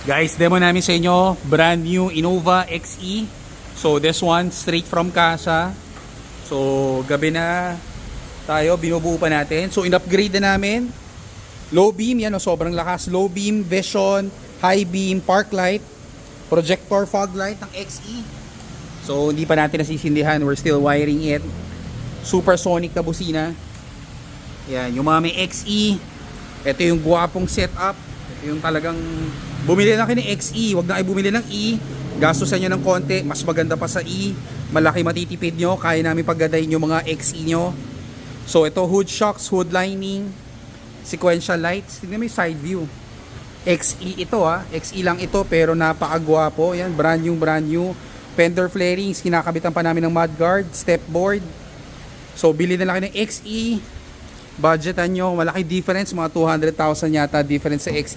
Guys, demo namin sa inyo, brand new Innova XE. So this one, straight from casa. So gabi na tayo, binubuo pa natin. So in-upgrade na namin. Low beam, yan o, sobrang lakas. Low beam, vision, high beam, park light, projector fog light ng XE. So hindi pa natin nasisindihan, we're still wiring it. Supersonic na busina. Yan, yung mga may XE. Ito yung guwapong setup. Ito yung talagang bumili lang kayo ng XE, wag na kayo bumili ng E. Gastusan nyo ng konti, mas maganda pa sa E. Malaki matitipid nyo, kaya namin paggandahin yung mga XE nyo. So ito, hood shocks, hood lining, sequential lights. Tignan mo yung side view. XE ito XE lang ito pero napakagwapo. Yan, brand new. Fender flarings, kinakabitan pa namin ng mudguard, step board. So bili na lang kayo ng XE. Budgetan nyo, malaki difference, mga 200,000 yata difference sa XE.